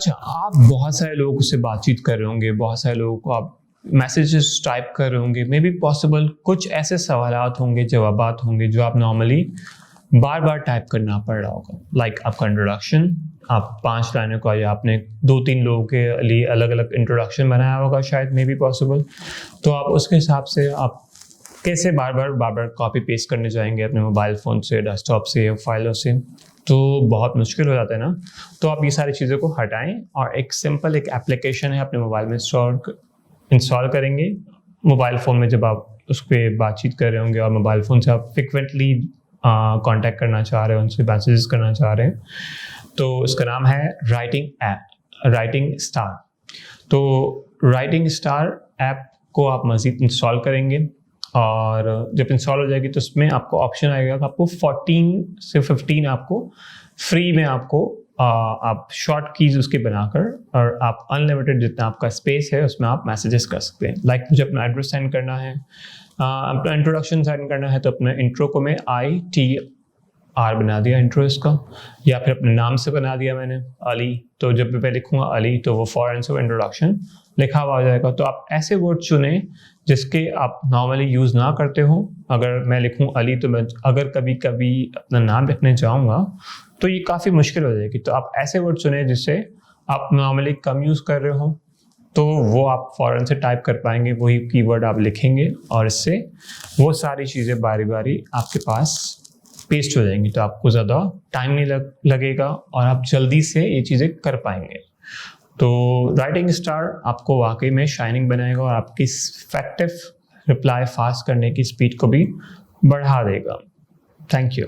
अच्छा, आप बहुत सारे लोगों से बातचीत कर रहे होंगे, बहुत सारे लोगों को आप मैसेजेस टाइप कर रहे होंगे, मे बी पॉसिबल कुछ ऐसे सवालात होंगे, जवाबात होंगे जो आप नॉर्मली बार-बार टाइप करना पड़ रहा होगा। लाइक आपका इंट्रोडक्शन, आप 5 लाइनों का या आपने 2-3 लोगों के लिए अलग-अलग इंट्रोडक्शन बनाया होगा शायद, मे बी पॉसिबल। तो आप उसके हिसाब से आप कैसे बार-बार कॉपी पेस्ट करने जाएँगे अपने मोबाइल फ़ोन से, डेस्कटॉप से या फाइलों से, तो बहुत मुश्किल हो जाता है ना। तो आप ये सारी चीज़ों को हटाएँ और एक सिंपल एक एप्लीकेशन है अपने मोबाइल में इंस्टॉल करेंगे। मोबाइल फ़ोन में जब आप उस पे बातचीत कर रहे होंगे और मोबाइल फ़ोन से आप फ्रीक्वेंटली कॉन्टैक्ट करना चाह रहे हो, उनसे मैसेजेस करना चाह रहे हैं, तो इसका नाम है राइटिंग स्टार। तो राइटिंग स्टार ऐप को आप मज़ीद इंस्टॉल करेंगे और जब इंस्टॉल हो जाएगी तो उसमें आपको ऑप्शन आएगा कि आपको 14 से 15 आपको फ्री में आपको आप शॉर्ट कीज़ उसके बनाकर और आप अनलिमिटेड जितना आपका स्पेस है उसमें आप मैसेजेस कर सकते हैं। लाइक मुझे अपना एड्रेस सेंड करना है, अपना इंट्रोडक्शन सेंड करना है, तो अपने इंट्रो को मैं ITR बना दिया इंट्रो इसका, या फिर अपने नाम से बना दिया मैंने अली। तो जब भी मैं लिखूँगा अली तो वो फॉर आंसर इंट्रोडक्शन लिखा हुआ आ जाएगा। तो आप ऐसे वर्ड चुनें जिसके आप नॉर्मली यूज़ ना करते हो। अगर मैं लिखूँ अली तो मैं अगर कभी-कभी अपना नाम लिखने जाऊँगा तो ये काफ़ी मुश्किल हो जाएगी। तो आप ऐसे वर्ड चुनें जिससे आप नॉर्मली कम यूज़ कर रहे हो, तो वो आप फ़ौरन से टाइप कर पाएँगे, वही कीवर्ड आप लिखेंगे और इससे वो सारी चीज़ें बारी-बारी आपके पास पेस्ट हो जाएंगी। तो आपको ज़्यादा टाइम नहीं लगेगा और आप जल्दी से ये चीज़ें कर पाएंगे। तो राइटिंग स्टार आपको वाकई में शाइनिंग बनाएगा और आपकी इफेक्टिव रिप्लाई फास्ट करने की स्पीड को भी बढ़ा देगा। Thank you.